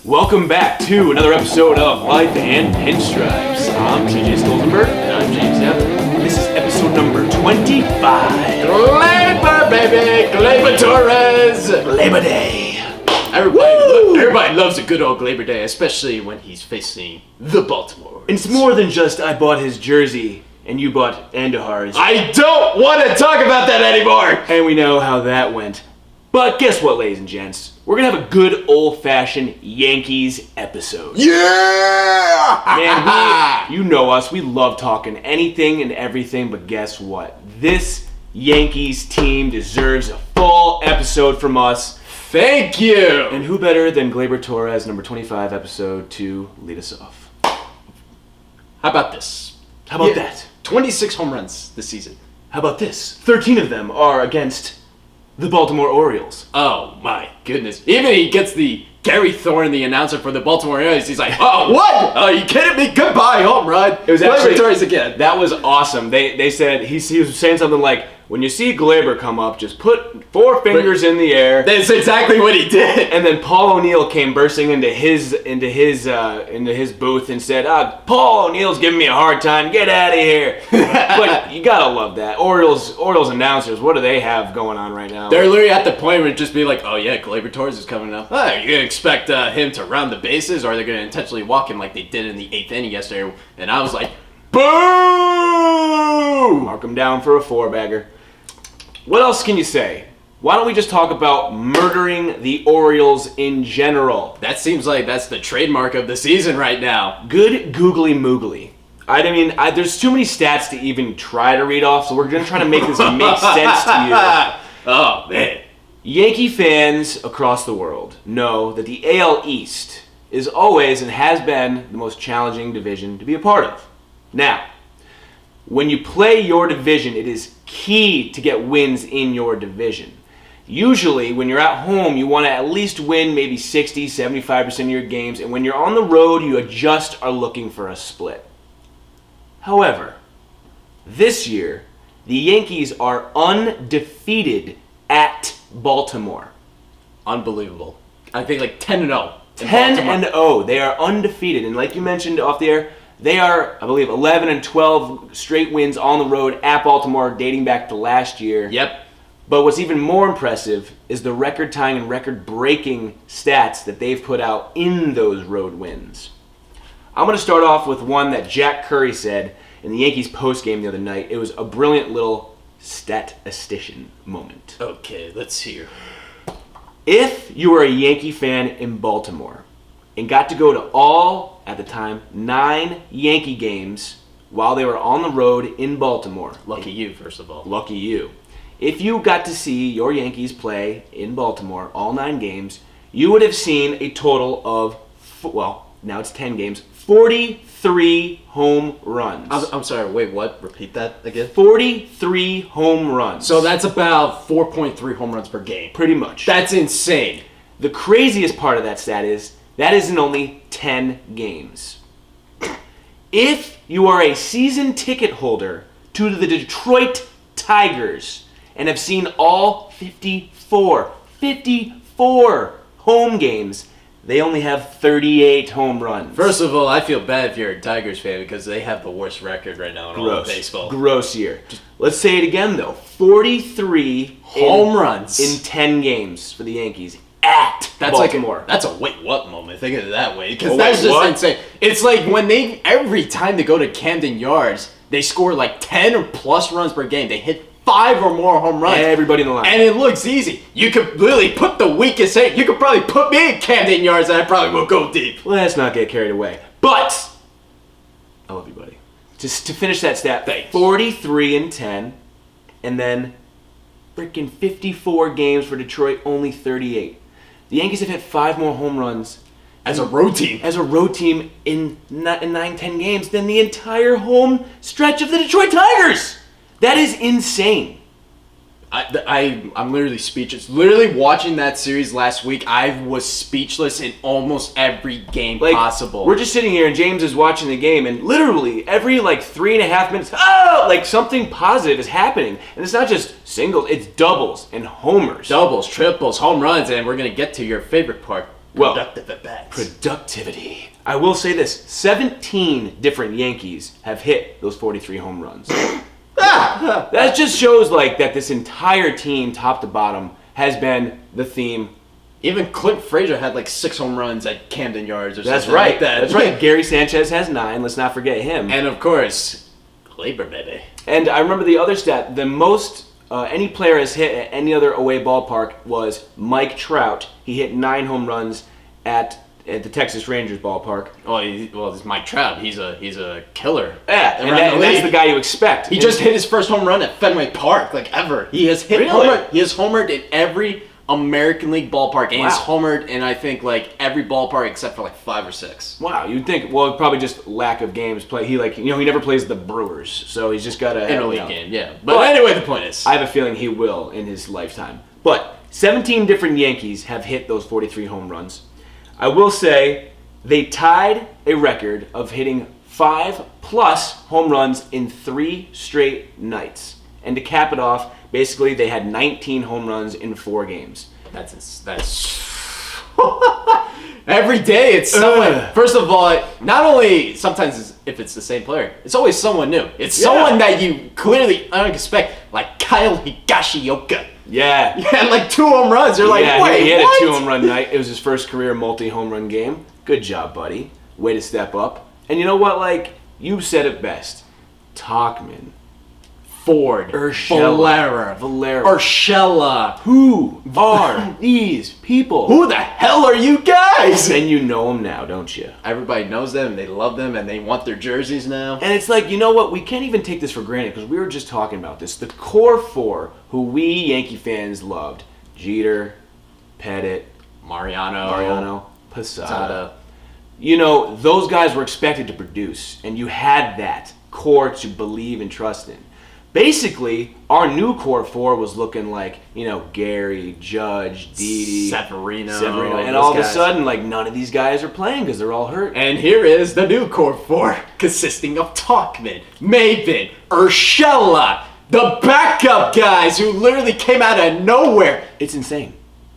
Welcome back to another episode of Life and Pinstripes. I'm TJ Stolzenberg. And I'm James Yap. This is episode number 25. Gleyber, baby! Gleyber Torres! Labor Day. Everybody loves a good old Gleyber Day, especially when he's facing the Baltimore. It's more than just I bought his jersey and you bought Andujar's. I don't want to talk about that anymore! And we know how that went. But guess what, ladies and gents? We're going to have a good old-fashioned Yankees episode. Yeah! Man, you know us. We love talking anything and everything, but guess what? This Yankees team deserves a full episode from us. Thank you! And who better than Gleyber Torres, number 25 episode, to lead us off? How about this? How about that? 26 home runs this season. How about this? 13 of them are against the Baltimore Orioles. Oh my goodness. Even he gets the Gary Thorne, the announcer for the Baltimore Orioles, he's like, oh, what? Are you kidding me? Goodbye, home run. It was actually, Gleyber Torres again. That was awesome. They said, he was saying something like, when you see Gleyber come up, just put 4 fingers in the air. That's exactly what he did. And then Paul O'Neill came bursting into his booth and said, Paul O'Neill's giving me a hard time. Get out of here. But you gotta love that. Orioles announcers, what do they have going on right now? They're literally at the point where it'd just be like, oh yeah, Gleyber Torres is coming up. Are you gonna expect him to round the bases, or are they gonna intentionally walk him like they did in the 8th inning yesterday? And I was like, boo! Mark him down for a 4-bagger. What else can you say? Why don't we just talk about murdering the Orioles in general? That seems like that's the trademark of the season right now. Good googly moogly. I mean, there's too many stats to even try to read off, so we're going to try to make this make sense to you. Oh, man. Yankee fans across the world know that the AL East is always and has been the most challenging division to be a part of. Now, when you play your division, it is key to get wins in your division. Usually, when you're at home, you want to at least win maybe 60, 75% of your games, and when you're on the road, you just are looking for a split. However, this year, the Yankees are undefeated at Baltimore. Unbelievable. I think like 10-0. 10-0. They are undefeated, and like you mentioned off the air, they are, I believe, 11 and 12 straight wins on the road at Baltimore dating back to last year. Yep. But what's even more impressive is the record-tying and record-breaking stats that they've put out in those road wins. I'm going to start off with one that Jack Curry said in the Yankees postgame the other night. It was a brilliant little statistician moment. Okay, let's hear. If you were a Yankee fan in Baltimore and got to go to all, at the time, 9 Yankee games while they were on the road in Baltimore. Lucky you, first of all. Lucky you. If you got to see your Yankees play in Baltimore all 9 games, you would have seen a total of, now it's 10 games, 43 home runs. I'm sorry, wait, what? Repeat that again? 43 home runs. So that's about 4.3 home runs per game. Pretty much. That's insane. The craziest part of that stat is, that is in only 10 games. If you are a season ticket holder to the Detroit Tigers and have seen all 54 home games, they only have 38 home runs. First of all, I feel bad if you're a Tigers fan because they have the worst record right now in all of baseball. Gross year. Let's say it again, though. 43 home runs in 10 games for the Yankees at Baltimore. That's a wait what moment. Think of it that way, because that's just insane. It's like when every time they go to Camden Yards, they score like 10 or plus runs per game. They hit 5 or more home runs. Everybody in the line. And it looks easy. You could literally put the weakest hit. You could probably put me in Camden Yards and I probably will go deep. Let's not get carried away. But I love you, buddy. Just to finish that stat, thanks. 43 and 10, and then freaking 54 games for Detroit, only 38. The Yankees have hit 5 more home runs as a road team in 9-10 games than the entire home stretch of the Detroit Tigers. That is insane. I'm literally speechless. Literally watching that series last week, I was speechless in almost every game possible. We're just sitting here and James is watching the game, and literally every 3.5 minutes, something positive is happening. And it's not just singles, it's doubles and homers. Doubles, triples, home runs, and we're going to get to your favorite part, Well, productive at bats. Productivity. I will say this: 17 different Yankees have hit those 43 home runs. That just shows that this entire team, top to bottom, has been the theme. Even Clint Frazier had 6 home runs at Camden Yards or That's something right. like that. That's right. Gary Sanchez has 9. Let's not forget him. And of course, Gleyber, baby. And I remember the other stat: the most any player has hit at any other away ballpark was Mike Trout. He hit 9 home runs at the Texas Rangers ballpark. Well, it's Mike Trout. He's a killer. Yeah, and that's the guy you expect. He just hit his first home run at Fenway Park, ever. He has hit He has homered in every American League ballpark, and he's homered in I think every ballpark except for 5 or 6. Wow, you'd think probably just lack of games play. He he never plays the Brewers, so he's just got a interleague game, yeah. But anyway, the point is, I have a feeling he will in his lifetime. But 17 different Yankees have hit those 43 home runs. I will say they tied a record of hitting 5+ home runs in 3 straight nights. And to cap it off, basically they had 19 home runs in 4 games. That's every day it's someone. First of all, not only sometimes if it's the same player, it's always someone new. It's someone that you clearly don't expect, like Kyle Higashioka. Yeah. He had 2 home runs. You're wait, he had what? a 2 home run night. It was his first career multi-home run game. Good job, buddy. Way to step up. And you know what? You said it best. Tauchman. Ford. Valera. Urshela. Who are these people? Who the hell are you guys? And you know them now, don't you? Everybody knows them, they love them, and they want their jerseys now. And it's you know what? We can't even take this for granted because we were just talking about this. The core 4 who we Yankee fans loved: Jeter, Pettit, Mariano, Posada. You know, those guys were expected to produce, and you had that core to believe and trust in. Basically, our new core 4 was looking Gary, Judge, Didi, Severino, and all of a sudden, none of these guys are playing because they're all hurt. And here is the new core 4, consisting of Tauchman, Maven, Urshela, the backup guys who literally came out of nowhere. It's insane.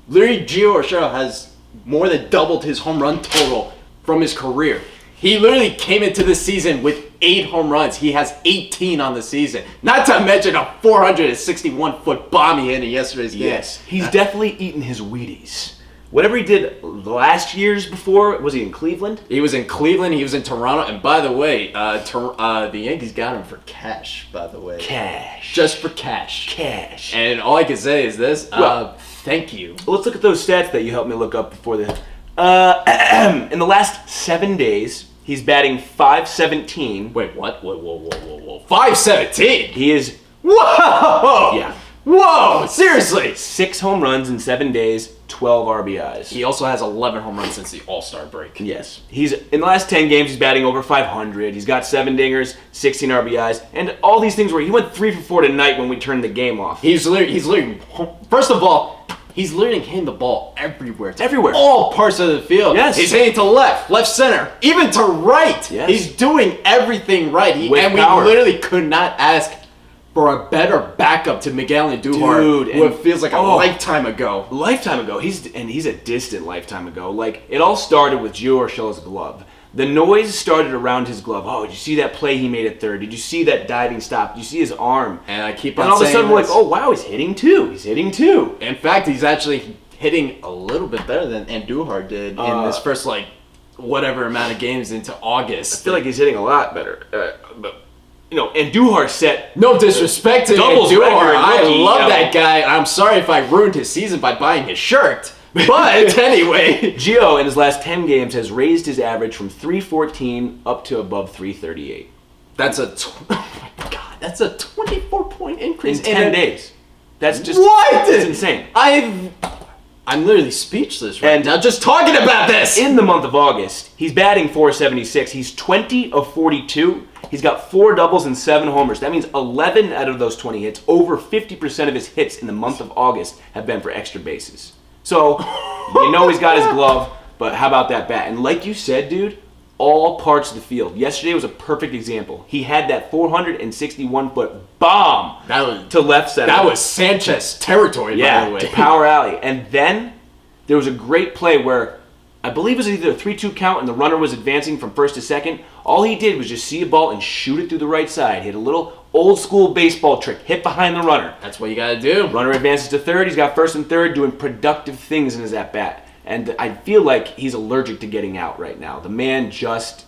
Literally, Gio Urshela has more than doubled his home run total from his career. He literally came into the season with 8 home runs. He has 18 on the season. Not to mention a 461-foot bomb he hit in yesterday's game. Yes, he's definitely eaten his Wheaties. Whatever he did last year's before, was he in Cleveland? He was in Cleveland. He was in Toronto. And by the way, the Yankees got him for cash, by the way. Cash. Just for cash. Cash. And all I can say is this. Thank you. Let's look at those stats that you helped me look up before the... in the last 7 days, he's batting .517. Wait, what? Whoa. 517? He is... Whoa! Yeah. Whoa! Seriously? 6 home runs in 7 days, 12 RBIs. He also has 11 home runs since the All-Star break. Yes. He's in the last 10 games, he's batting over .500. He's got 7 dingers, 16 RBIs, and all these things where he went 3 for 4 tonight when we turned the game off. He's literally first of all, he's literally hitting the ball everywhere. Everywhere. All parts of the field. Yes. He's hitting to left center, even to right. Yes. He's doing everything right. With power. We literally could not ask for a better backup to Miguel Andujar, who it feels like a lifetime ago. He's a distant lifetime ago. It all started with Gio Urshela's glove. The noise started around his glove. Oh, did you see that play he made at third? Did you see that diving stop? Did you see his arm? And I keep on saying, and all of a sudden we're this. oh wow, he's hitting too. In fact, he's actually hitting a little bit better than Andujar did in this first whatever amount of games into August. I feel like he's hitting a lot better. But Andujar set no disrespect to doubles Andujar. record. I love that guy. I'm sorry if I ruined his season by buying his shirt. But anyway, Gio in his last 10 games has raised his average from 314 up to above 338. That's a 24-point increase in 10 days. That's just what? That's insane. I'm literally speechless right now just talking about this. In the month of August, he's batting .476. He's 20 of 42. He's got 4 doubles and 7 homers. That means 11 out of those 20 hits, over 50% of his hits in the month of August have been for extra bases. So, he's got his glove, but how about that bat? And like you said, dude, all parts of the field. Yesterday was a perfect example. He had that 461-foot bomb to left center. That was Sanchez territory, by the way. To power alley. And then there was a great play where I believe it was either a 3-2 count and the runner was advancing from first to second. All he did was just see a ball and shoot it through the right side. He had a little old school baseball trick, hit behind the runner. That's what you got to do. Runner advances to third. He's got first and third doing productive things in his at-bat. And I feel like he's allergic to getting out right now. The man just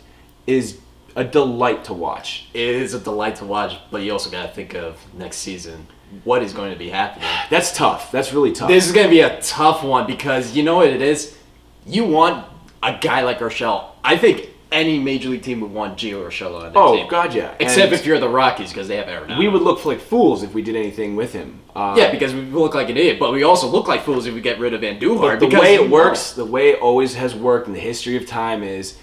is a delight to watch. It is a delight to watch, but you also got to think of next season. What is going to be happening? That's tough. That's really tough. This is going to be a tough one because you know what it is? You want a guy like Urshela. I think any major league team would want Gio Urshela on their team. Oh, God, yeah. Except if you're the Rockies because they have Arenado. We would look like fools if we did anything with him. Yeah, because we look like an idiot, but we also look like fools if we get rid of Andujar. But the way it works, the way it always has worked in the history of time is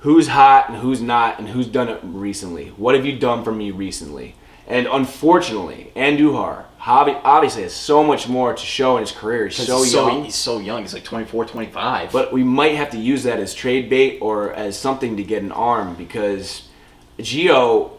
who's hot and who's not and who's done it recently. What have you done for me recently? And unfortunately, Andujar obviously has so much more to show in his career. He's so young. He's so young. He's like 24, 25. But we might have to use that as trade bait or as something to get an arm because Gio,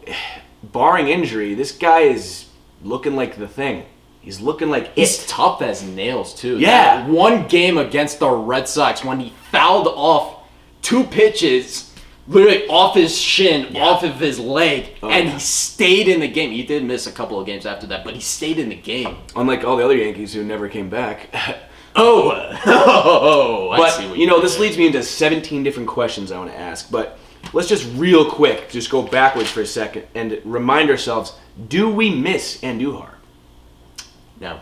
barring injury, this guy is looking like the thing. He's looking like he's tough as nails, too. Yeah. That one game against the Red Sox when he fouled off 2 pitches literally off his shin, off of his leg, and he stayed in the game. He did miss a couple of games after that, but he stayed in the game. Unlike all the other Yankees who never came back. I see what you know, this leads me into 17 different questions I want to ask, but let's just real quick just go backwards for a second and remind ourselves, do we miss Andujar? No.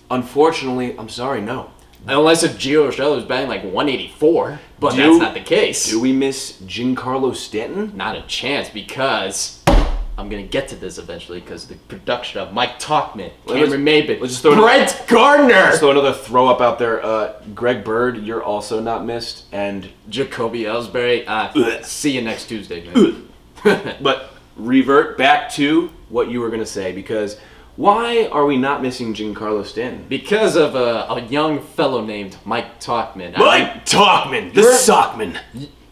Unfortunately, I'm sorry, no. Unless if Gio Urshela was batting like 184, but that's not the case. Do we miss Giancarlo Stanton? Not a chance because I'm going to get to this eventually because the production of Mike Tauchman, Cameron Maybin, Brett Gardner. Let's throw another throw up out there. Greg Bird, you're also not missed. And Jacoby Ellsbury, see you next Tuesday, man. But revert back to what you were going to say because why are we not missing Giancarlo Stanton? Because of a young fellow named Mike Tauchman. Mike Tauchman, the Sockman.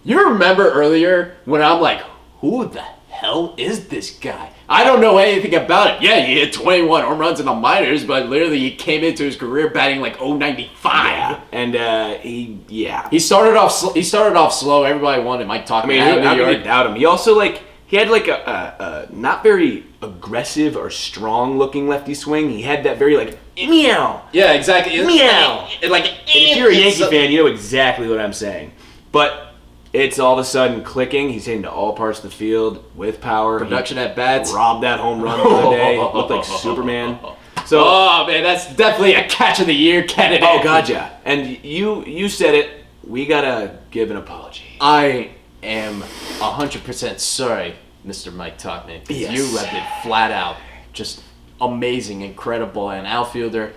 You remember earlier when I'm like, who the hell is this guy? I don't know anything about it. Yeah, he hit 21 home runs in the minors, but literally he came into his career batting like 095. Yeah. And he started off slow. Everybody wanted Mike Tauchman. I mean, how can you doubt him? He also he had like a not very aggressive or strong looking lefty swing. He had that very meow. Yeah, exactly. Meow. If you're a Yankee fan, you know exactly what I'm saying. But it's all of a sudden clicking. He's hitting to all parts of the field with power. Production at bats. Robbed that home run the other day. Looked like Superman. So, oh man, that's definitely a catch of the year candidate. Oh god, yeah. And you said it. We gotta give an apology. I am 100% sorry, Mr. Mike Tauchman. Yes. You repped it flat out. Just amazing, incredible, an outfielder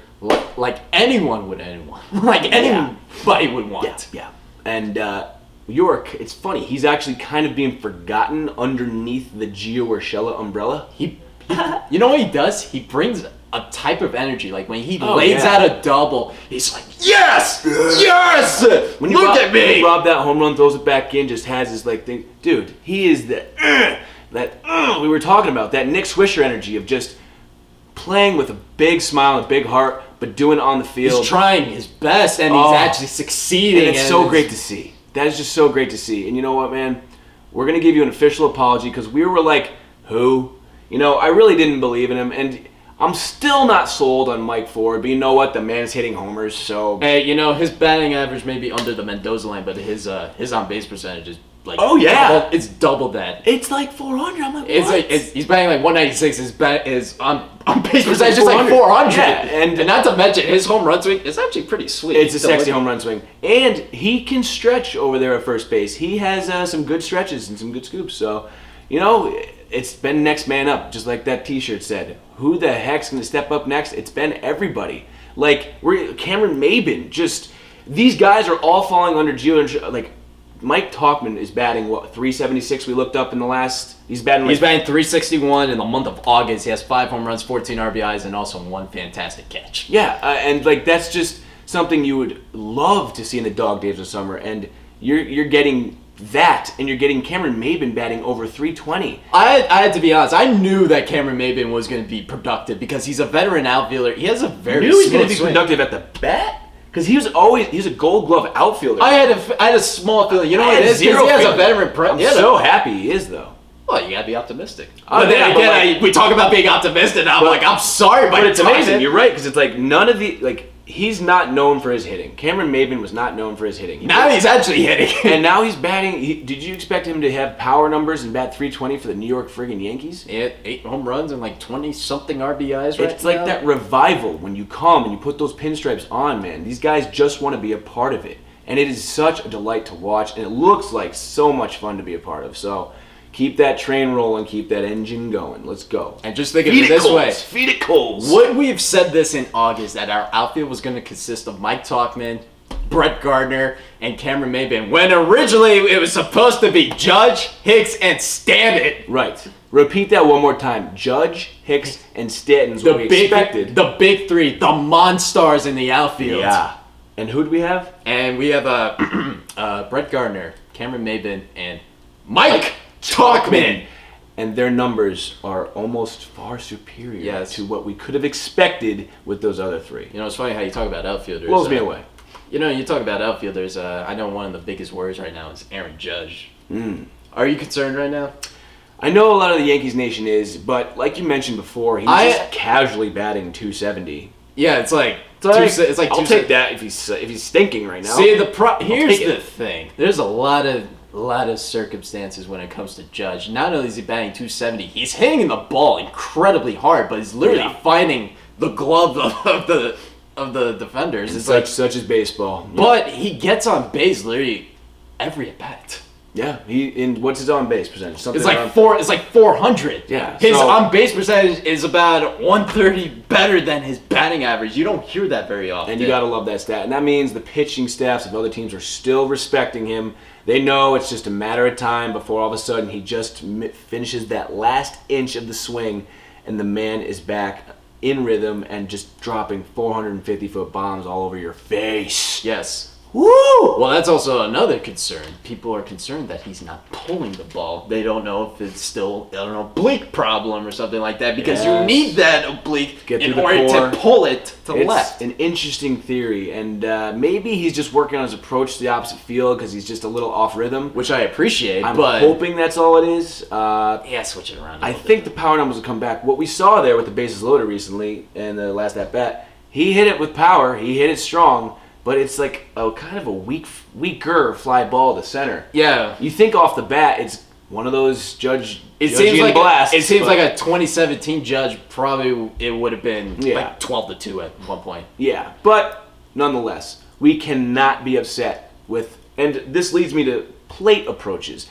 like anyone would like anybody would want. Yeah. And York, it's funny. He's actually kind of being forgotten underneath the Gio Urshela umbrella. He you know what he does? He brings a type of energy. Like when he lays out a double, he's like, yes! Yes! Look at me! When Rob that home run, throws it back in, just has this thing. Dude, he is we were talking about, that Nick Swisher energy of just playing with a big smile and a big heart, but doing it on the field. He's trying his best, and he's actually succeeding. And it's so great to see. That is just so great to see. And you know what, man? We're going to give you an official apology because we were like, who? You know, I really didn't believe in him. And I'm still not sold on Mike Ford, but you know what? The man's hitting homers, so... Hey, you know, his batting average may be under the Mendoza line, but his on-base percentage is like... Oh, yeah! It's double that. It's like 400. I'm like, what? He's batting like 196. His on-base percentage is like 400. Yeah, and not to mention, his home run swing is actually pretty sweet. It's a sexy home run swing. And he can stretch over there at first base. He has some good stretches and some good scoops. So, you know, it's been next man up, just like that T-shirt said. Who the heck's going to step up next? It's been everybody. Like, Cameron Maybin, just... These guys are all falling under Gio. Like, Mike Tauchman is batting, 376 we looked up in the last... He's batting 361 in the month of August. He has 5 home runs, 14 RBIs, and also 1 fantastic catch. Yeah, and that's just something you would love to see in the dog days of summer. And you're getting that, and you're getting Cameron Maybin batting over 320. I had to be honest. I knew that Cameron Maybin was going to be productive because he's a veteran outfielder. He has a very He's going to be swing. productive at the bat? Because he's a Gold Glove outfielder. I had a small feeling. You know what it is? Zero Because he has feeling. a veteran I'm so happy he is, though. Well, you gotta be optimistic. Oh, But then yeah, but again, we talk about being optimistic, and I'm like, I'm sorry, But it's amazing. Tauchman. You're right, because it's like none of the he's not known for his hitting. Cameron Maybin was not known for his hitting. Now he's actually hitting. And now he's batting. Did you expect him to have power numbers and bat 320 for the New York friggin' Yankees? He had 8 home runs and like 20-something RBIs right It's like now. that revival when you come and you put those pinstripes on, man. These guys just want to be a part of it. And it is such a delight to watch, and it looks like so much fun to be a part of. So keep that train rolling, keep that engine going. Let's go. And just think of it this way. Feed it coals. Would we have said this in August, that our outfield was going to consist of Mike Tauchman, Brett Gardner, and Cameron Maybin, when originally it was supposed to be Judge, Hicks, and Stanton? Right. Repeat that one more time. Judge, Hicks, and Stanton's what we expected. The big three, the Monstars in the outfield. Yeah. And who do we have? And we have Brett Gardner, Cameron Maybin, and Mike Tauchman. And their numbers are almost far superior Yes. to what we could have expected with those other three. You know, it's funny how you talk about outfielders. Blows me away. You know, you talk about outfielders. I know one of the biggest worries right now is Aaron Judge. Mm. Are you concerned right now? I know a lot of the Yankees Nation is, but like you mentioned before, he's just casually batting 270. Yeah, it's like I'll take that if he's stinking right now. See, here's take the it. thing. There's a lot of circumstances when it comes to Judge. Not only is he batting 270, he's hitting the ball incredibly hard, but he's literally finding the glove of the defenders. It's like such as baseball. But he gets on base literally every at bat. Yeah, what's his on base percentage? Something It's like around- It's like 400. Yeah, His so- on base percentage is about 130 better than his batting average. You don't hear that very often. And you gotta love that stat. And that means the pitching staffs of other teams are still respecting him. They know it's just a matter of time before all of a sudden he just finishes that last inch of the swing, and the man is back in rhythm and just dropping 450-foot bombs all over your face. Yes. Woo! Well, that's also another concern. People are concerned that he's not pulling the ball. They don't know if it's still an oblique problem or something like that, because you Yes. need that oblique Get in through the order core. to pull it to It's left. an interesting theory, and maybe he's just working on his approach to the opposite field because he's just a little off rhythm. Which I appreciate, I'm but hoping that's all it is. yeah, switch it around. I think the power numbers will come back. What we saw there with the bases loaded recently in the last at bat, he hit it with power. He hit it strong, but it's like a kind of a weaker fly ball to center. Yeah. You think off the bat, it's one of those It seems like blasts. it seems but- like a 2017 Judge. Probably it would have been Yeah. like 12-2 at one point. Yeah, but nonetheless, we cannot be upset with, and this leads me to plate approaches.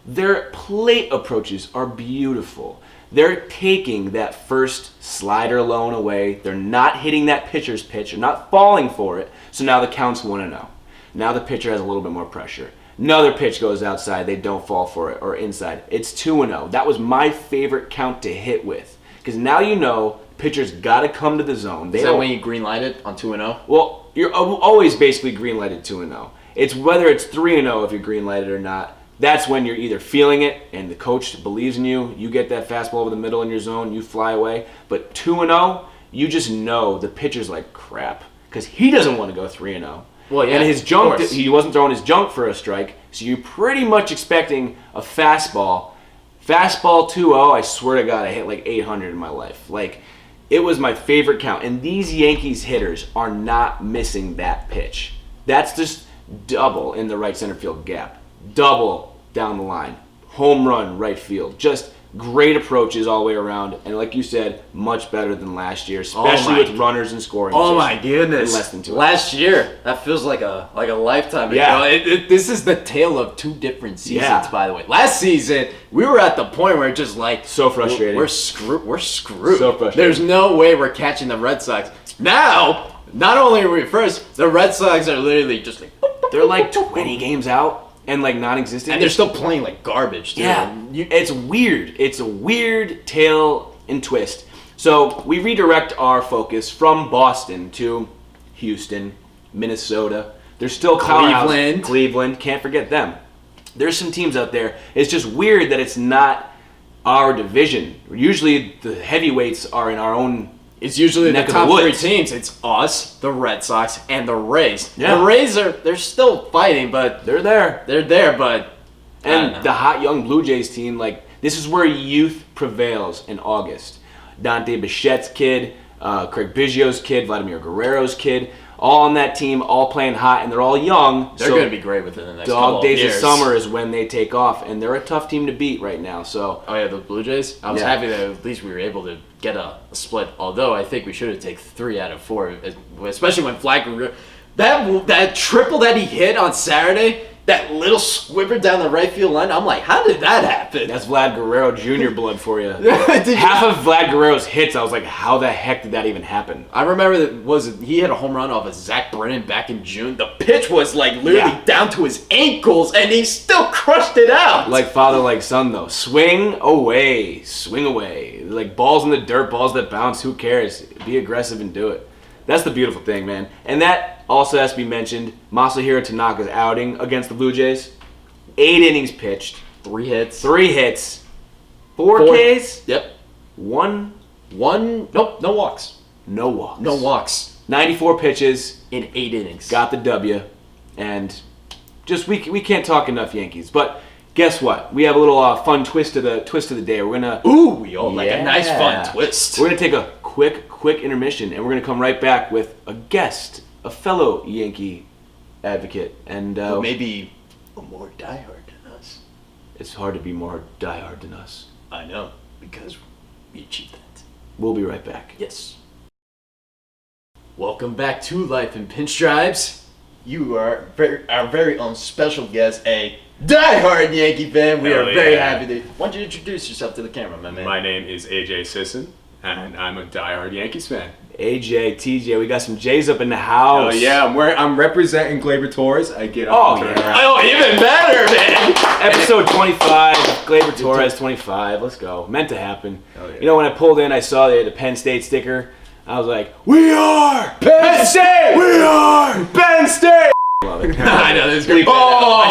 Their plate approaches are beautiful. They're taking that first slider low away. They're not hitting that pitcher's pitch. They're not falling for it. So now the count's 1-0. Now the pitcher has a little bit more pressure. Another pitch goes outside. They don't fall for it, or inside. It's 2-0. That was my favorite count to hit with, because now you know pitcher's got to come to the zone. Is that when you green light it on 2-0? Well, you're always basically green lighted 2-0. It's whether it's 3-0 if you're green lighted or not. That's when you're either feeling it and the coach believes in you. You get that fastball over the middle in your zone, you fly away. But 2-0, you just know the pitcher's like crap, because he doesn't want to go 3-0. Well, yeah, and his of junk, course. he wasn't throwing his junk for a strike, so you're pretty much expecting a fastball. Fastball 2-0, I swear to God, I hit like 800 in my life. Like, it was my favorite count. And these Yankees hitters are not missing that pitch. That's just double in the right center field gap. Double down the line. Home run right field. Just great approaches all the way around. And like you said, much better than last year, especially with runners and scoring. Oh my position goodness! in less than 2 hours. Last year, that feels like a lifetime Yeah. ago. This is the tale of two different seasons, Yeah. by the way. Last season, we were at the point where it's just like So frustrating. We're screwed. We're screwed. So frustrating. There's no way we're catching the Red Sox now. Not only are we first, the Red Sox are literally just like, They're like 20 games out and like non-existent. and they're still playing like garbage. Too. Yeah, it's weird. It's a weird tale and twist. So we redirect our focus from Boston to Houston, Minnesota. There's still powerhouse. Cleveland. Can't forget them. There's some teams out there. It's just weird that it's not our division. Usually the heavyweights are in our own is usually Neck the of the top three woods. teams. It's us, the Red Sox, and the Rays. Yeah. The Rays they're still fighting, but They're there. they're there. But I don't know. And the hot young Blue Jays team, like, this is where youth prevails in August. Dante Bichette's kid, Craig Biggio's kid, Vladimir Guerrero's kid, all on that team, all playing hot, and they're all young. They're going to be great within the next couple Dog of days years. of summer is when they take off, and they're a tough team to beat right now. So Oh yeah, the Blue Jays. I was Yeah. happy that at least we were able to get a split. Although I think we should have taken 3 out of 4, especially when Vlad that triple that he hit on Saturday, that little squibber down the right field line. I'm like, how did that happen? that's Vlad Guerrero Jr. blood for you. Did you- Half of Vlad Guerrero's hits, I was like, how the heck did that even happen? I remember he hit a home run off of Zach Brennan back in June. The pitch was like literally Yeah. down to his ankles, and he still crushed it out. Like father, like son, though. Swing away. Swing away. Like balls in the dirt, balls that bounce, who cares? Be aggressive and do it. That's the beautiful thing, man. And that also has to be mentioned. Masahiro Tanaka's outing against the Blue Jays. 8 innings pitched. 3 hits. 3 hits. 4 4 Ks. Yep. 1 Nope, no walks. no walks. No walks 94 pitches. in 8 innings. Got the W. And just we can't talk enough Yankees. But guess what? We have a little fun twist of the day. We're gonna Ooh, we all like a nice Yeah. fun twist. We're gonna take a quick intermission, and we're gonna come right back with a guest, a fellow Yankee advocate, and Or maybe a more diehard than us. it's hard to be more diehard than us. I know, because we achieved that. We'll be right back. Yes. Welcome back to Life in Pinstripes. You are our very own special guest, a diehard Yankee fan. We Hell are very yeah. happy to. Why don't you introduce yourself to the camera, my man? My name is AJ Sisson, and I'm a diehard Yankees fan. AJ, TJ, we got some J's up in the house. Oh yeah, I'm representing Gleyber Torres. I get Oh, up. yeah. Oh, even better, man. Episode 25, Gleyber Torres 25. Let's go. Meant to happen. Hell yeah. You know, when I pulled in, I saw they had a Penn State sticker. I was like, we are Penn State! We are Penn State! Love it. I know this is gonna be. I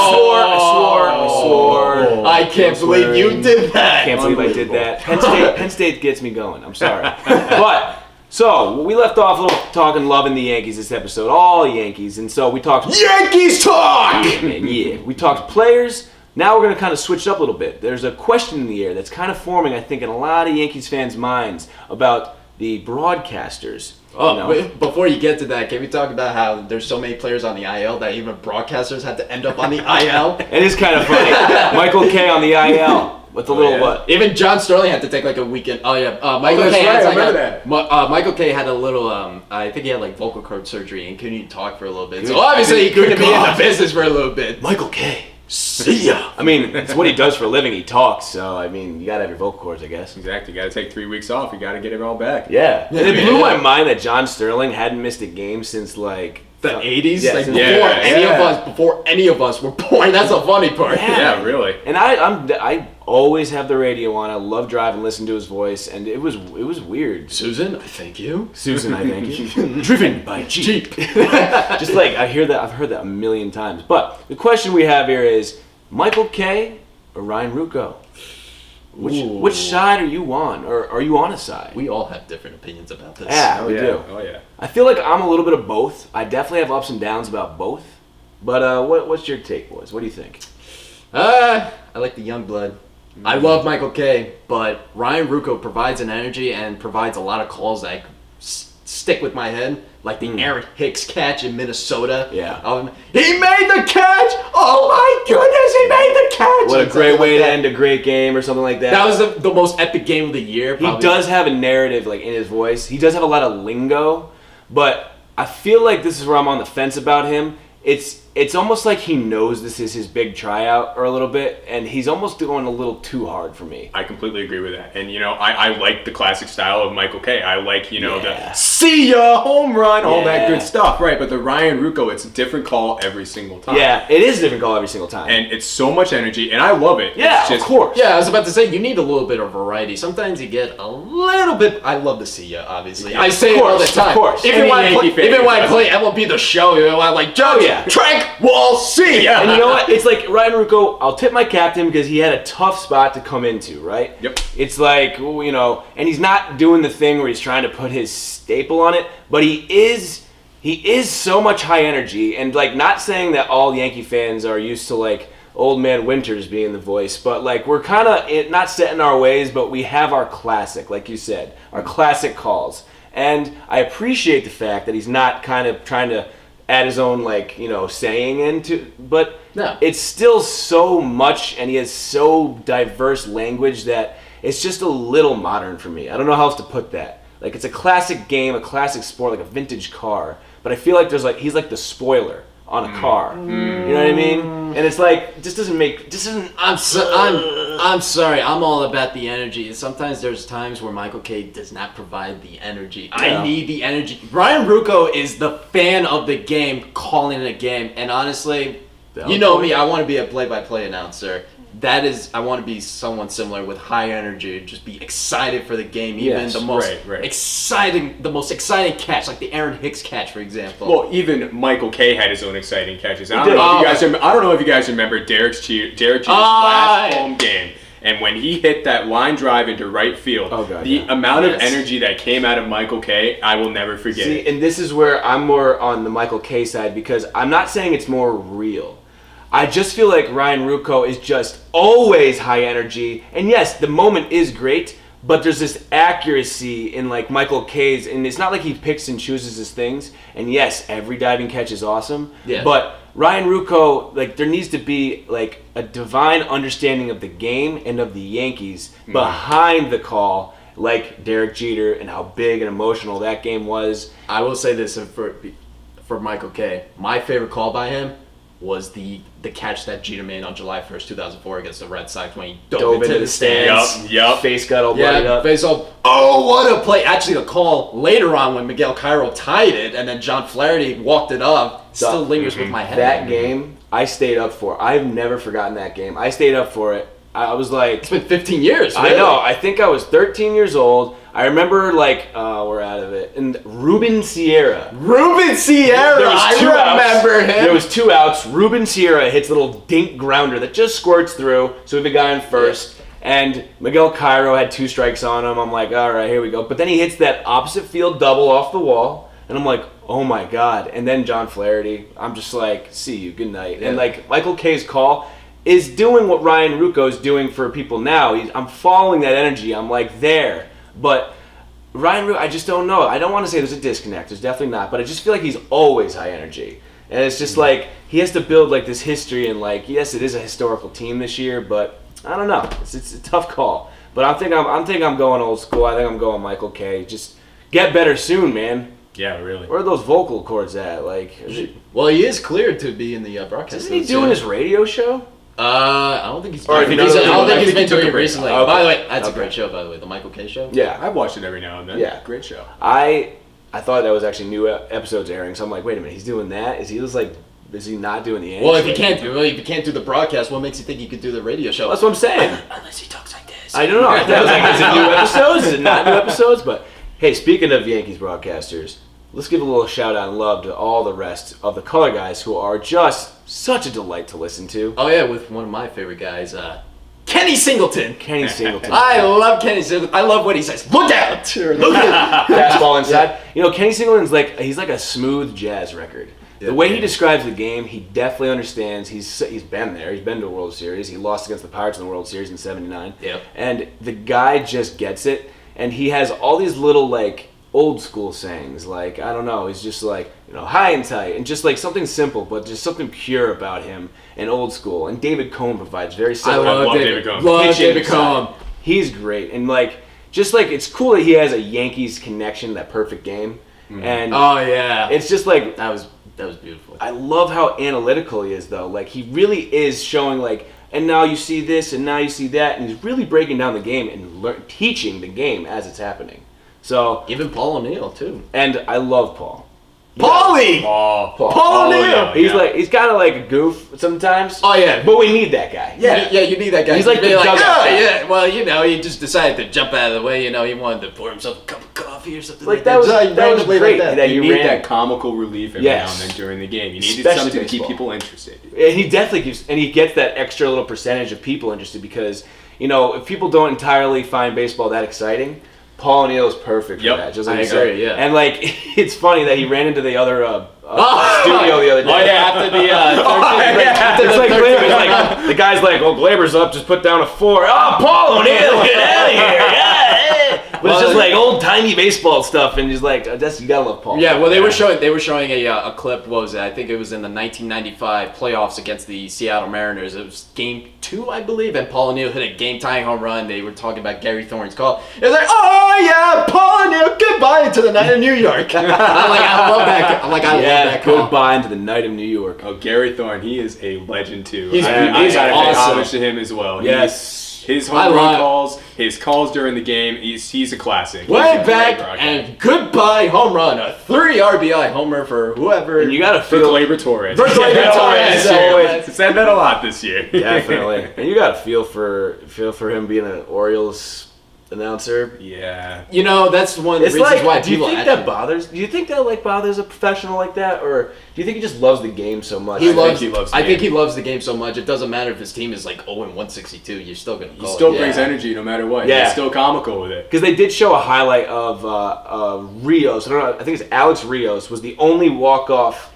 swore. I can't believe you did that. I can't believe I did that. Penn State gets me going. I'm sorry. But, so, we left off a little talking loving the Yankees this episode. All Yankees. And so we talked... Yankees talk. Man, yeah. We talked players. Now we're going to kind of switch it up a little bit. There's a question in the air that's kind of forming, I think, in a lot of Yankees fans' minds about the broadcasters. Oh, you know? wait, before you get to that, can we talk about how there's so many players on the IL that even broadcasters had to end up on the IL? It is kind of funny. Michael K on the IL with the little yeah. what? Even John Sterling had to take like a weekend. Oh yeah, Michael that's K. right, had I like remember a- that. Michael K. had a little. I think he had like vocal cord surgery and couldn't even talk for a little bit. So Good- obviously he couldn't good be in the God. business for a little bit. Michael K. See ya. I mean, it's what he does for a living. He talks, so I mean, you gotta have your vocal cords, I guess. Exactly. You got to take 3 weeks off. You got to get it all back. Yeah. And it Yeah. blew my mind that John Sterling hadn't missed a game since like The 80s, Yeah, like since- before any of us were born. That's the funny part. Yeah. Yeah, really. And I always have the radio on. I love driving, listen to his voice, and it was weird. Susan, I thank you. Susan, I thank you. Driven by Jeep. Just like I've heard that a million times. But the question we have here is Michael K. or Ryan Rucco? Ooh. Which side are you on, or are you on a side? We all have different opinions about this. Yeah, we yeah. do. Oh yeah. I feel like I'm a little bit of both. I definitely have ups and downs about both. But what's your take, boys? What do you think? I like the young blood. I love Michael K, but Ryan Rucco provides an energy and provides a lot of calls that stick with my head, like the Aaron Hicks catch in Minnesota. Yeah. He made the catch! Oh my goodness, he made the catch! What a And great something way like to that. end a great game or something like that. That was the most epic game of the year. He probably. does have a narrative like in his voice. He does have a lot of lingo, but I feel like this is where I'm on the fence about him. It's almost like he knows this is his big tryout or a little bit, and he's almost going a little too hard for me. I completely agree with that. And, I like the classic style of Michael K. I like, Yeah. the see ya, home run, all that Yeah. good stuff. Right, but the Ryan Rucco, it's a different call every single time. Yeah, it is a different call every single time. And it's so much energy, and I love it. yeah, It's just, of course. Yeah, I was about to say, you need a little bit of variety. Sometimes you get a little bit... I love to see ya, obviously. Yeah, I say of it all the course, of time. course. Even Any when I Yankee play, fan even when I does. play MLB The Show, I'm like, Joe, yeah. try and Frank, we'll see. Yeah. And you know what? It's like Ryan Ruocco, I'll tip my captain because he had a tough spot to come into, right? Yep. It's like, you know, and he's not doing the thing where he's trying to put his staple on it, but he is so much high energy. And like, not saying that all Yankee fans are used to like Old Man Winters being the voice, but like we're kind of not set in our ways, but we have our classic, like you said, our classic calls. And I appreciate the fact that he's not kind of trying to add his own, like, you know, saying into, but No. it's still so much, and he has so diverse language that it's just a little modern for me. I don't know how else to put that. Like, it's a classic game, a classic sport, like a vintage car, but I feel like he's like the spoiler on a car. You know what I mean? And it's like, I'm sorry. I'm all about the energy, and sometimes there's times where Michael K does not provide the energy. I need the energy. Ryan Ruocco is the fan of the game, calling it a game, and honestly, you know me. I want to be a play-by-play announcer. I want to be someone similar with high energy, just be excited for the game, even Yes, the most right. exciting catch, like the Aaron Hicks catch, for example. Well, even Michael K had his own exciting catches. I did. don't know if you guys remember Derek Jeter's last home game. And when he hit that line drive into right field, the amount of energy that came out of Michael K, I will never forget it. And this is where I'm more on the Michael K side, because I'm not saying it's more real. I just feel like Ryan Ruocco is just always high energy. And yes, the moment is great, but there's this accuracy in like Michael K's, and it's not like he picks and chooses his things. And yes, every diving catch is awesome. Yeah. But Ryan Ruocco, like, there needs to be like a divine understanding of the game and of the Yankees behind the call, like Derek Jeter and how big and emotional that game was. I will say this for Michael K. My favorite call by him was the catch that Jeter made on July 1st, 2004 against the Red Sox when he dove into the stands. Yup. Face got all bloodied up. Face all, oh, what a play. Actually, the call later on when Miguel Cairo tied it and then John Flaherty walked it up still lingers with my head. That game, I stayed up for. I've never forgotten that game. I stayed up for it. I was like... It's been 15 years, really. I know. I think I was 13 years old. I remember, like, we're out of it. And Ruben Sierra. I remember him. There was 2 outs. Ruben Sierra hits a little dink grounder that just squirts through. So we have a guy on first. And Miguel Cairo had 2 strikes on him. I'm like, all right, here we go. But then he hits that opposite field double off the wall. And I'm like, oh my God. And then John Flaherty. I'm just like, see you. Good night. Yeah. And, like, Michael K's call is doing what Ryan Ruocco is doing for people now. I'm following that energy. I'm like there. But Ryan Ruocco, I just don't know. I don't want to say there's a disconnect. There's definitely not. But I just feel like he's always high energy. And it's just like he has to build like this history. And like, yes, it is a historical team this year. But I don't know. It's a tough call. But I'm thinking I'm going old school. I think I'm going Michael K. Just get better soon, man. Yeah, really. Where are those vocal cords at? Like, Well, he is cleared to be in the broadcast. isn't he doing his radio show? I don't think he's. Or I if he don't doesn't do it, think I he's think been he took doing a it break. recently. Okay. By the way, that's a Okay. great show. By the way, the Michael K show. Yeah. I've watched it every now and then. Yeah. Great show. I thought that was actually new episodes airing, so I'm like, wait a minute, he's doing that? Is he not doing the Yankees? Well, if you can't do the broadcast, what makes you think you could do the radio show? That's what I'm saying. Unless he talks like this. I don't know. I was like, is it new episodes? Is it not new episodes? But hey, speaking of Yankees broadcasters, let's give a little shout out and love to all the rest of the color guys who are just such a delight to listen to. Oh yeah, with one of my favorite guys, Kenny Singleton. Kenny Singleton. I love Kenny Singleton. I love what he says. Look out! Look out! Fastball inside. You know, Kenny Singleton's he's like a smooth jazz record. The way he describes the game, he definitely understands. He's been there. He's been to a World Series. He lost against the Pirates in the World Series in '79. Yep. And the guy just gets it. And he has all these little like old school sayings. Like, I don't know. He's just like, high and tight, and just like something simple, but just something pure about him and old school. And David Cohn provides very I similar. love David Cohn. Love pitching David side. Cohn. He's great, and it's cool that he has a Yankees connection, that perfect game. And Oh yeah. it's just like, That was beautiful. I love how analytical he is, though. Like, he really is showing, like, and now you see this, and now you see that, and he's really breaking down the game and teaching the game as it's happening. So, Even Paul O'Neill too. and I love Paul. Paulie! Paul O'Neill! He's kind of like a goof sometimes. Oh yeah. But we need that guy. Yeah, you need that guy. He's like to be the dugout guy. yeah. Well, he just decided to jump out of the way. He wanted to pour himself a cup of coffee. coffee or something Like that was great. You need that comical relief every now and then during the game. You needed something to keep people interested. And he definitely he gets that extra little percentage of people interested because, if people don't entirely find baseball that exciting, Paul O'Neill is perfect for that. Just like I agree, yeah. And it's funny that he ran into the other studio the other day. Oh yeah, after the It's like Gleyber. It's like the guy's like, "Well, Gleyber's up. Just put down a 4." Oh, Paul O'Neill, get out of here! Yeah. But it's just like old timey baseball stuff, and he's like, "You gotta love Paul." Yeah, well, they were showing a clip. What was it? I think it was in the 1995 playoffs against the Seattle Mariners. It was Game 2, I believe, and Paul O'Neill hit a game-tying home run. They were talking about Gary Thorne's call. It was like, "Oh yeah, Paul O'Neill, goodbye into the night of New York." I love that. I love that call. Goodbye into the night of New York. Oh, Gary Thorne, he is a legend too. He's I awesome. gotta pay homage to him as well. Yes. His home run calls, his calls during the game, he's a classic. Way back and goodbye home run, a 3 RBI homer for whoever. And you gotta for feel Gleyber Torres. For Gleyber Torres. Said that a lot this year. Definitely. And you gotta feel for him being an Orioles announcer. Yeah. That's one of the reasons why do you people think that bothers? Do you think that bothers a professional like that, or do you think he just loves the game so much? I think he loves the game so much. It doesn't matter if his team is like 0-162. You're still gonna. He still brings energy no matter what. Yeah. He's still comical with it. Because they did show a highlight of Rios. I don't know. I think it's Alex Rios was the only walk-off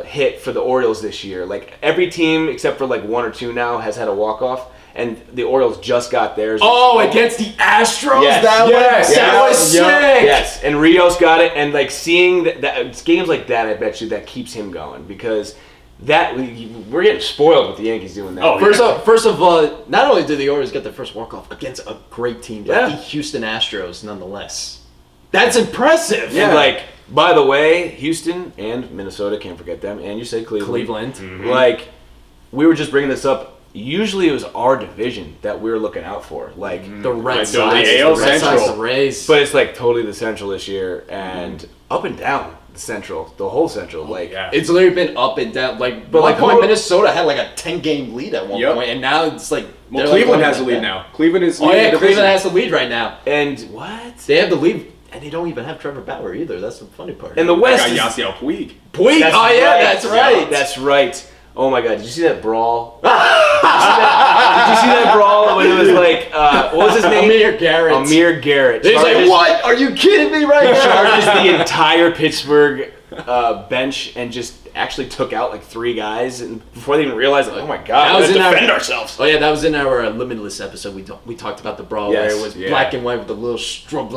hit for the Orioles this year. Like every team except for like 1 or 2 now has had a walk-off. And the Orioles just got theirs. Oh, against the Astros? Yes. That was sick! Yes, and Rios got it, and seeing that games like that, I bet you that keeps him going because we're getting spoiled with the Yankees doing that. Oh, first of all, not only did the Orioles get their first walk-off against a great team, but the Houston Astros nonetheless. That's impressive! Yeah. And by the way, Houston and Minnesota, can't forget them, and you said Cleveland. Mm-hmm. We were just bringing this up. Usually it was our division that we were looking out for, the Red Sox, the AL Red Central, Sox, the Rays. But it's totally the Central this year, and up and down the Central, the whole Central. It's literally been up and down. Minnesota had a 10-game lead at one point, and now it's Cleveland has the lead now. Cleveland is. Cleveland has the lead right now. And what? They have the lead. And they don't even have Trevor Bauer either. That's the funny part. And the West is Yasiel Puig. That's right. That's right. Oh my God! Did you see that brawl? Did you see that brawl when it was what was his name? Amir Garrett. He's like, what? Are you kidding me right now? Charges the entire Pittsburgh bench and just actually took out 3 guys and before they even realized, oh my God, we gotta defend ourselves. Oh yeah, that was in our Limitless episode. We talked about the brawl where it was black and white with a little strobe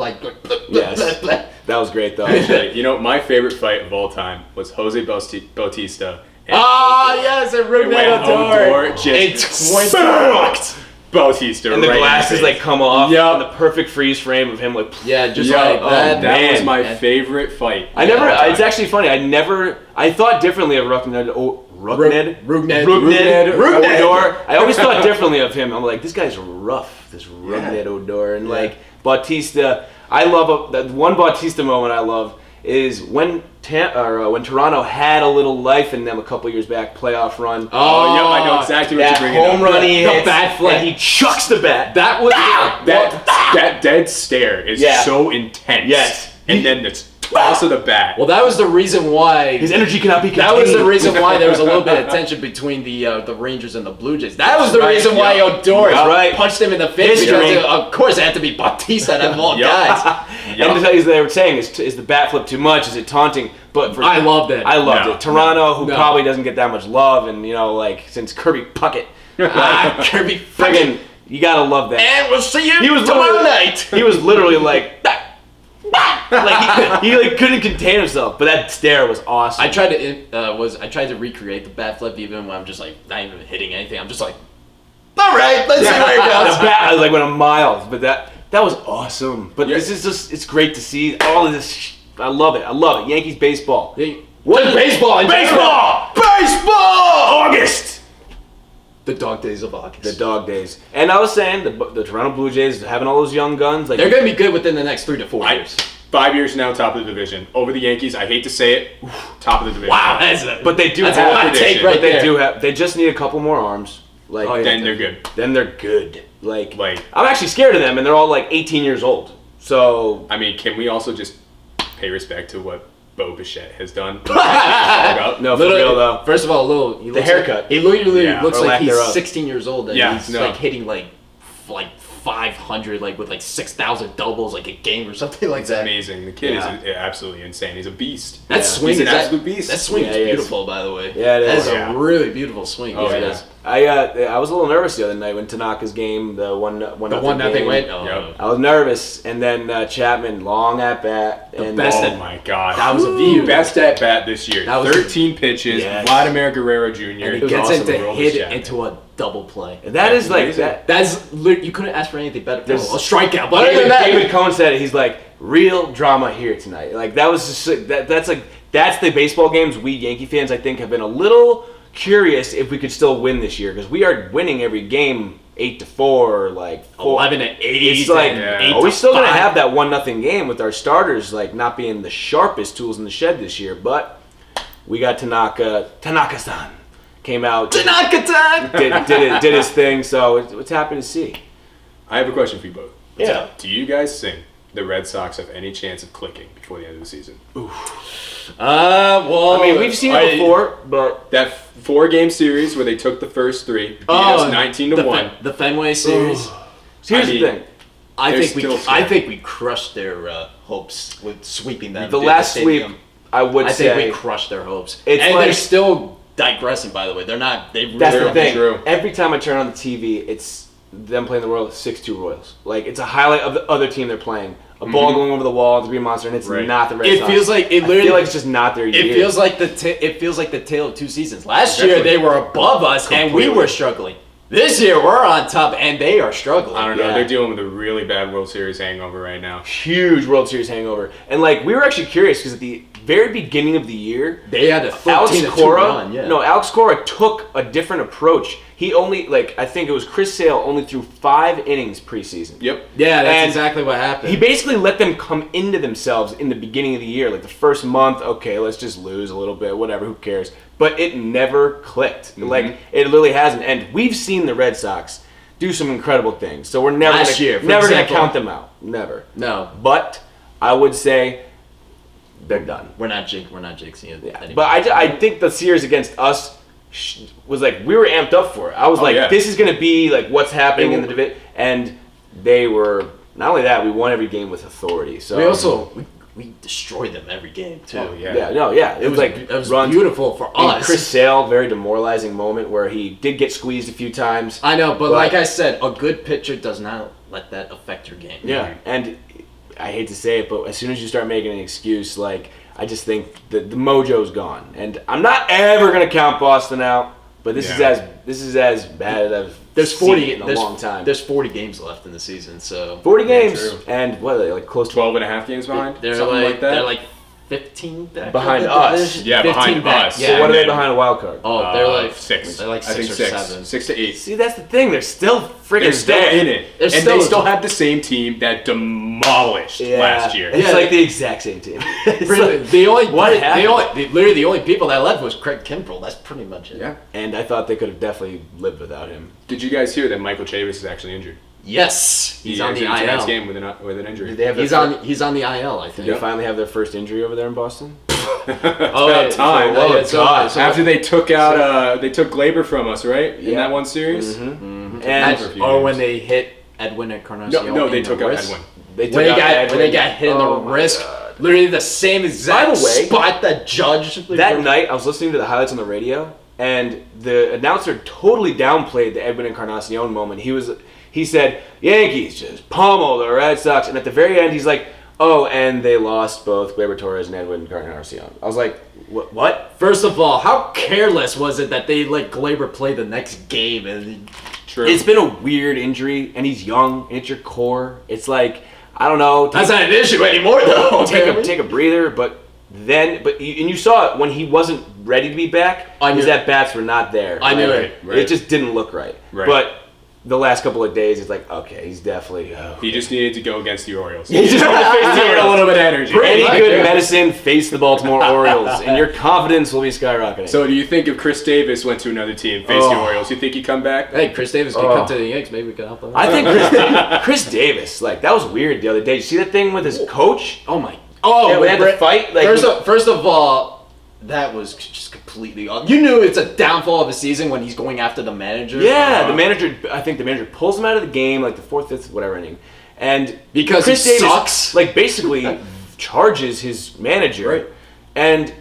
That was great though. My favorite fight of all time was Jose Bautista. Yes, and Rougned Odor. Just sucked Bautista. And the glasses come off. Yeah. And the perfect freeze frame of him that. That was my favorite fight. It's actually funny. I thought differently of Rougned Odor. I always thought differently of him. I'm like, this guy's rough. This Rougned Odor and Bautista. I love that one Bautista moment. I love is when Toronto had a little life in them a couple years back, playoff run. Oh, yeah, I know exactly what you're bringing up. Home run he hits, the bat flip, and he chucks the bat. That was that dead stare is so intense. Yes, and then it's also the bat. Well, that was the reason why his energy cannot be contained. That was the reason why there was a little bit of tension between the Rangers and the Blue Jays. That was the reason why Odor punched him in the face because of course it had to be Bautista out of all guys. And they were saying, is the bat flip too much? Is it taunting? But I loved it. I loved it. Toronto, who probably doesn't get that much love, and since Kirby Puckett, Kirby friggin', you gotta love that. And we'll see you tomorrow night. He was literally he couldn't contain himself, but that stare was awesome. I tried to recreate the bat flip even when I'm just not even hitting anything. I'm just all right, let's see where it goes. The bat went a mile, but that was awesome. But this is it's great to see all of this. I love it. Yankees baseball. What baseball? August. The dog days of August. The dog days. And I was saying, the Toronto Blue Jays having all those young guns. They're going to be good within the next 3 to 4 years. 5 years now, top of the division. Over the Yankees, I hate to say it, top of the division. Wow, but they do have a hot take right there. They just need a couple more arms. Then they're good. Then they're good. I'm actually scared of them, and they're all 18 years old. So I mean, can we also just pay respect to what Bo Bichette has done? No, for real though. First of all, the haircut. He literally looks like he's thereof. 16 years old and Yeah, he's hitting like 500 with 6,000 doubles a game or something like that. Amazing. The kid is absolutely insane. He's a beast. That swing He's is an absolute beast. That swing is beautiful, by the way. Yeah, it is. That is a really beautiful swing. Oh, yeah. I was a little nervous the other night when Tanaka's game, the one nothing went. I was nervous, and then Chapman long at bat. Oh my God, that was a view. Best at bat this year. That was 13 pitches. Yes. Vladimir Guerrero Jr. And he gets awesome. into hit it into a double play. That is like that. That's you couldn't ask for anything better. There's a strikeout. But other than that, David Cohn said it. He's like, real drama here tonight. Like that was just that's the baseball games we Yankee fans I think have been a little curious if we could still win this year because we are winning every game 8-4, 11-8. It's are we still gonna have that 1-0 game with our starters not being the sharpest tools in the shed this year? But we got Tanaka-san came out, did his thing. So it's happy to see. I have a question for you both. Yeah. Do you guys think the Red Sox have any chance of clicking before the end of the season? Well, I mean, we've seen it before, but that 4-game series where they took the first 3, beat us 19-1. The Fenway series. Here's the thing. I think we crushed their hopes with sweeping them. The last sweep, I think we crushed their hopes. And they're still digressing. By the way, they're not. That's the thing. True. Every time I turn on the TV, it's them playing the Royals 6-2 Royals. It's a highlight of the other team they're playing. A ball going over the wall, the Green Monster, and it's not the Red Sox. It feels like I feel like it's just not their year. It feels like the tale of two seasons. Last year they were above us and we were struggling. This year we're on top and they are struggling. I don't know. They're dealing with a really bad World Series hangover right now. Huge World Series hangover. And we were actually curious because at the very beginning of the year, they had a 13-2 run. Yeah. No, Alex Cora took a different approach. He only I think it was Chris Sale only threw 5 innings preseason. Yep. Yeah, that's exactly what happened. He basically let them come into themselves in the beginning of the year. The first month, okay, let's just lose a little bit, whatever, who cares? But it never clicked. It literally hasn't. And we've seen the Red Sox do some incredible things. So we're never going to count them out. Never. No. But I would say they're done. We're not jinxing it anymore. But I think the series against us was we were amped up for it. I was this is going to be what's happening in the division. And they were, not only that, we won every game with authority. So we also, we destroyed them every game too. Oh, yeah. It was beautiful for us. Chris Sale, very demoralizing moment where he did get squeezed a few times. I know, but like I said, a good pitcher does not let that affect your game. Yeah, and I hate to say it, but as soon as you start making an excuse, I just think the mojo's gone. And I'm not ever gonna count Boston out, but this is as bad as I've seen it in a long time. There's 40 games left in the season, so 40 games, and what are they close to 12.5 games behind? They're something like that. They're 15 back behind us. Yeah, behind us. So what are they behind a wild card? Oh, they're 6. They're 6 or 7. 6 to 8. See, that's the thing. They're still freaking They're still there. in it. They still have the same team that demolished last year. It's the exact same team. The only people that left was Craig Kimbrell. That's pretty much it. Yeah. And I thought they could have definitely lived without him. Did you guys hear that Michael Chavis is actually injured? Yes, he's on the IL. Tonight's game with an injury. He's on the IL, I think. Did they finally have their first injury over there in Boston? About time. After they took out they took Gleyber from us, right? In that one series? Mm-hmm. And when they hit Edwin Encarnacion. No, they took out Edwin. When they got hit in the wrist. God. Literally the same exact spot that Judge. That night, I was listening to the highlights on the radio, and the announcer totally downplayed the Edwin Encarnacion moment. He said, Yankees just pummeled the Red Sox. And at the very end, he's like, oh, and they lost both Gleyber Torres and Edwin Encarnacion. I was like, what? First of all, how careless was it that they let Gleyber play the next game? True. It's been a weird injury, and he's young, and it's your core. It's I don't know. That's not an issue anymore, though. Take a breather, but you saw it when he wasn't ready to be back. His at-bats were not there. I knew it. It just didn't look right. But the last couple of days, it's like, okay, he's definitely... He just needed to go against the Orioles. He just wanted to face the Orioles. A little bit of energy. Any good medicine, face the Baltimore Orioles, and your confidence will be skyrocketing. So do you think if Chris Davis went to another team, faced the Orioles, you think he'd come back? Hey, Chris Davis can come to the Yankees. Maybe we can help him. I think Chris Davis, like, that was weird the other day. Did you see that thing with his coach? Oh, my... Oh, yeah, we had to fight. Like, first of all, that was just completely off. You knew it's a downfall of a season when he's going after the manager. Yeah, the manager. I think the manager pulls him out of the game, like the fourth, fifth, whatever inning, and because Chris he Davis, sucks, like basically charges his manager, right. And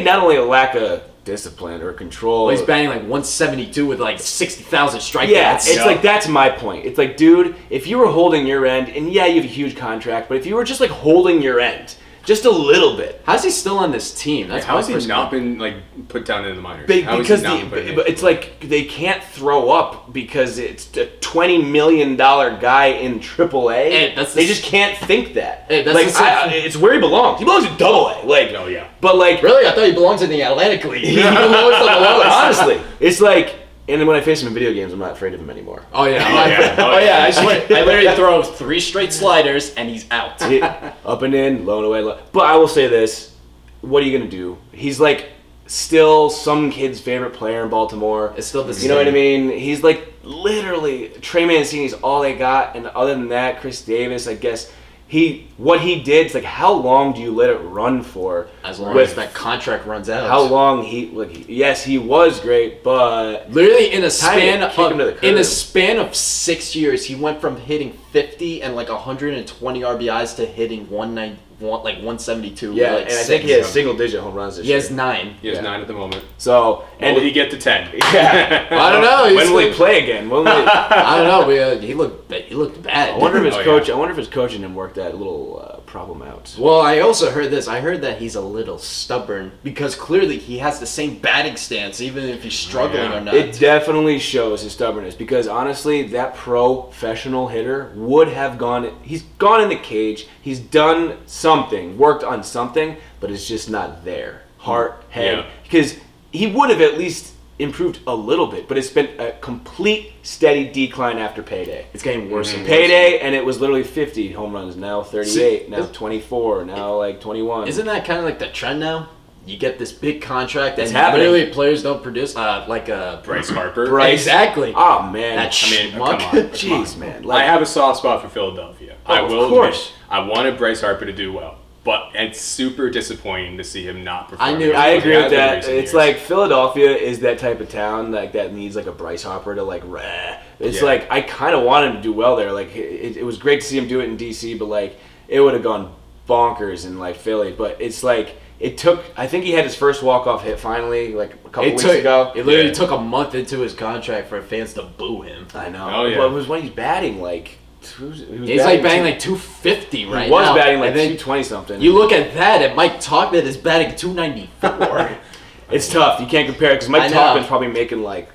not only a lack of discipline or control. Well, he's batting like 172 with like 60,000 strikeouts. Yeah, it's like that's my point. It's like, dude, if you were holding your end, and yeah, you have a huge contract, but if you were just like holding your end. Just a little bit. How's he still on this team? That's how has he not been like put down in the minors? Because it's like they can't throw up because it's a $20 million guy in AAA. Hey, they just can't think that. Hey, that's like it's where he belongs. He belongs in AA. Like, oh yeah. But like, really, I thought he belongs in the Atlantic League. He belongs on the lowest. Honestly, it's like. And then when I face him in video games, I'm not afraid of him anymore. Oh yeah, I literally throw 3 straight sliders and he's out. Up and in, low and away. But I will say this: what are you gonna do? He's like still some kid's favorite player in Baltimore. It's still the same. You know what I mean? He's like literally Trey Mancini's all they got, and other than that, Chris Davis, I guess. What he did, it's like, how long do you let it run for? As long as that contract runs out. How long yes, he was great, but literally in a span of 6 years, he went from hitting 50 and like 120 RBIs to hitting 172. Yeah, and I think he has single-digit home runs this year. He has 9. He has 9 at the moment. So, and will he get to 10? Yeah, I don't know. When will he play again? I don't know. He looked bad. I wonder if his coach. I wonder if his coaching him worked that little problem out. Well, I also heard this. I heard that he's a little stubborn because clearly he has the same batting stance, even if he's struggling or not. It definitely shows his stubbornness because honestly, that professional hitter would have gone. He's gone in the cage. He's done something, worked on something, but it's just not there. Heart, head, because he would have at least improved a little bit, but it's been a complete steady decline after payday. It's getting worse and worse. Payday, and it was literally 50 home runs, now 38, now 24, now like 21. Isn't that kind of like the trend now? You get this big contract, and literally players don't produce. Like Bryce Harper. Exactly. Oh man, come on. Jeez, man. I have a soft spot for Philadelphia. I will. Of course. I wanted Bryce Harper to do well. But it's super disappointing to see him not perform. I agree with that. It's like Philadelphia is that type of town like that needs like a Bryce Harper to like. It's like I kind of want him to do well there. Like it was great to see him do it in DC, but like it would have gone bonkers in like Philly. But it's like it took. I think he had his first walk-off hit finally like a couple weeks ago. It literally took a month into his contract for fans to boo him. I know. Oh, yeah. But it was when he's batting like. He's like batting like 250 right now. He was batting like 220 something. You look at that, and Mike Tauchman is batting 294. It's tough. You can't compare it because Mike Tauchman's probably making like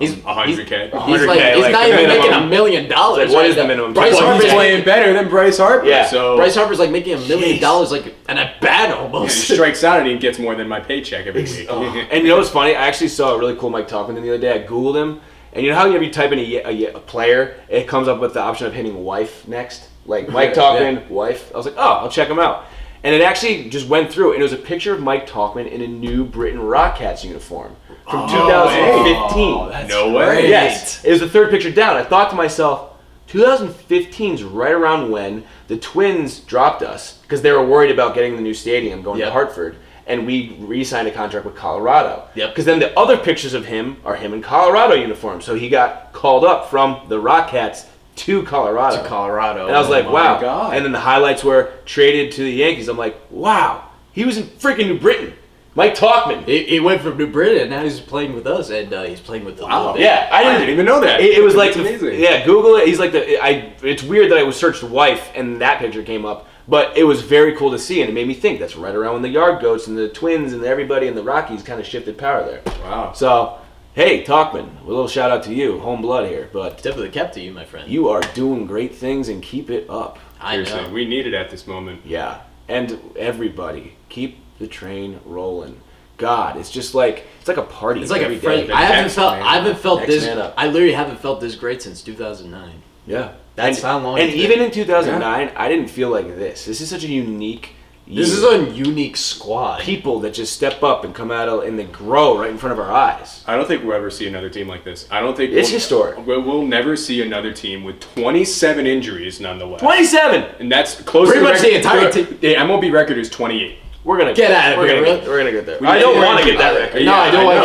he's 100K. He's not even making $1 million. Like, what is the minimum? Bryce Harper's playing better than Bryce Harper. Yeah. So Bryce Harper's like making $1 million like and a bat almost. He strikes out and he gets more than my paycheck every week. And you know what's funny? I actually saw a really cool Mike Tauchman the other day. I googled him. And you know how whenever you type in a player, it comes up with the option of hitting wife next? Like Mike Tauchman, wife. I was like, oh, I'll check him out. And it actually just went through, and it was a picture of Mike Tauchman in a new Britain Rockcats uniform from 2015. No way. Yes. It was the third picture down. I thought to myself, 2015's right around when the Twins dropped us because they were worried about getting the new stadium going to Hartford. And we re-signed a contract with Colorado. Because then the other pictures of him are him in Colorado uniform. So he got called up from the Rockcats to Colorado. And I was like, wow. God. And then the highlights were traded to the Yankees. I'm like, wow. He was in freaking New Britain. Mike Tauchman. He went from New Britain, and now he's playing with us, and he's playing with the Yeah, I didn't even know that. It was like, amazing. Yeah, Google it. He's like it's weird that I searched wife, and that picture came up. But it was very cool to see, and it made me think that's right around when the Yard Goats and the Twins and everybody in the Rockies kind of shifted power there. Wow. So, hey, Tauchman, a little shout out to you, home blood here. But definitely kept to you, my friend. You are doing great things, and keep it up. Seriously, we need it at this moment. Yeah, and everybody, keep the train rolling. God, it's just like it's like a party. It's like every a friend. day. I haven't felt Next this. man up. I literally haven't felt this great since 2009. Yeah, That's how long. And it's even been. in 2009, I didn't feel like this. This is such a unique. This is a unique squad. People that just step up and come out and they grow right in front of our eyes. I don't think we'll ever see another team like this. I don't think It's historic. We'll never see another team with 27 injuries, nonetheless. 27. And that's close Pretty to much the entire team. The MLB record is 28. We're gonna Get out of we're here, Gonna really? get, we're gonna get there. I don't want to get that record. No, I don't want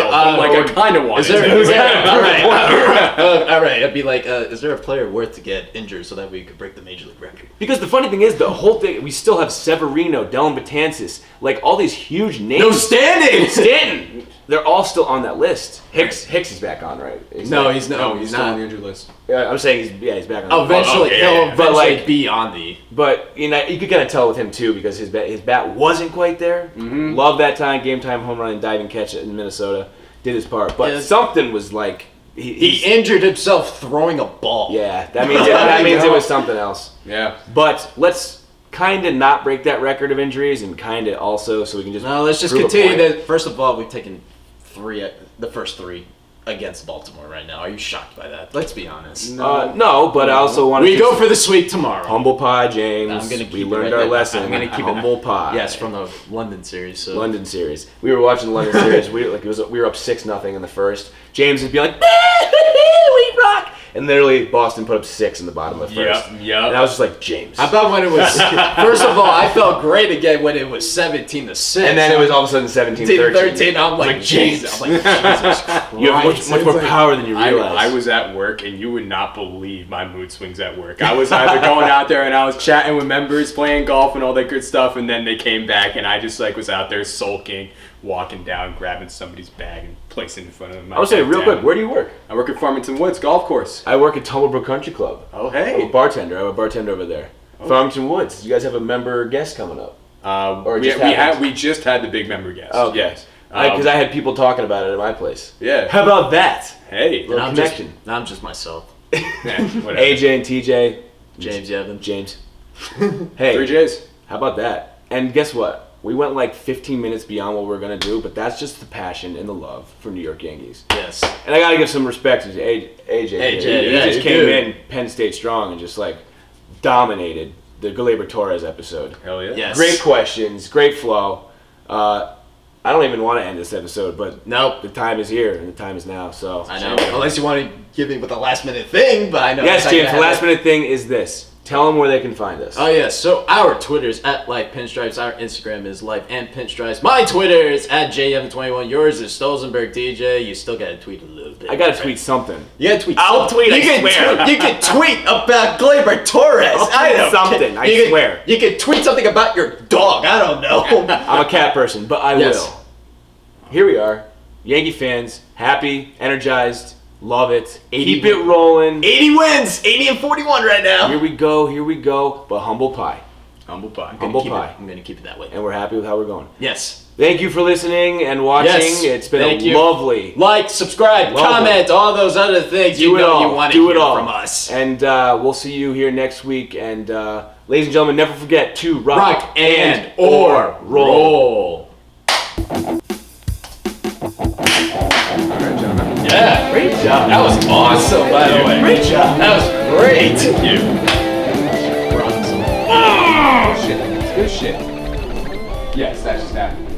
to. I kind of want Is there? it. All right. All right. It'd be like, is there a player worth to get injured so that we could break the major league record? Because the funny thing is, the whole thing, we still have Severino, Dellin Betances, like all these huge names. No, Stanton. They're all still on that list. Hicks is back on, right? He's No, not. he's still on the injured list. Yeah, I'm saying he's back on. Eventually, okay, he'll yeah. But, eventually like- be on the. But you know, you could kind of tell with him too because his bat wasn't quite there. Mm-hmm. Love that game time home run and diving catch in Minnesota. Did his part, but Yeah. something was like He injured himself throwing a ball. Yeah, that means it was something else. Yeah. But let's kind of not break that record of injuries and kind of also so we can just No, let's just prove a continue point. that. First of all, we've taken the first three against Baltimore right now. Are you shocked by that? Let's be honest. No, but I also want to We go for the sweep tomorrow. humble pie, James. I'm gonna keep we it learned right our there. lesson. I'm gonna keep it- humble pie. Yes, from the London series. So. London series. We were watching the London series. We were up 6-0 in the first. James would be like, "We rock!" And literally, Boston put up 6 in the bottom of the first. Yep. And I was just like, James. How about when it was? First of all, I felt great again when it was 17-6, And then it was all of a sudden 17-13. 13. I'm like Jesus. I'm like Jesus Christ. You have much more power than you realize. I was at work, and you would not believe my mood swings at work. I was either going out there and I was chatting with members, playing golf, and all that good stuff, and then they came back, and I just was out there sulking, walking down, grabbing somebody's bag, and placing it in front of them. I would say real quick, where do you work? I work at Farmington Woods Golf Course. I work at Tumblebrook Country Club. Oh, I'm a hey. bartender. I'm a bartender over there. Farmington Woods. You guys have a member guest coming up? Or we, just we, happened? we just had the big member guest. Oh, okay. Yes. Because I had people talking about it at my place. Yeah. How about that? Hey. Little connection. I'm just myself. Yeah, whatever. AJ and TJ. James Evans. James. Hey, 3 J's. how about that? And guess what? We went like 15 minutes beyond what we were going to do, but that's just the passion and the love for New York Yankees. Yes. And I got to give some respect to AJ. He yeah, just you came do. in Penn State strong and just dominated the Gleyber Torres episode. Hell yeah. Yes. Great questions, great flow. I don't even want to end this episode, but Nope. the time is here and the time is now. So I know. Unless you want to give me with the last minute thing, but I know. yes, it's not James. gonna The last happen. minute thing is this. Tell them where they can find us. Oh yeah, so our Twitter is at Life Pinstripes, our Instagram is Life and Pinstripes, my Twitter is at JEvan21, yours is Stolzenberg DJ. You still gotta tweet a little bit. I gotta tweet something. You gotta tweet. I'll something. tweet, I You can swear. you can tweet about Gleyber Torres. I'll tweet I don't something, care. I You can- swear. You can tweet something about your dog. I don't know. I'm a cat person, but I Yes. will. Here we are, Yankee fans, happy, energized, love it. 80 Keep it rolling. 80 wins, 80-41 right now. Here we go. But humble pie, Humble pie. humble Keep it- pie, I'm gonna keep it that way. and we're happy with how we're going. Yes. Thank you for listening and watching. Yes. It's been Thank a you. lovely. Like, subscribe, Lovely. comment, all those other things Do it all. you want to Do hear it all from us. And we'll see you here next week. And ladies and gentlemen, never forget to Rock and or roll. Yeah, Great job. that was awesome, by the way. Great job. That was great. Thank you. We're on to something. Shit. It's good shit. Yes, that just happened.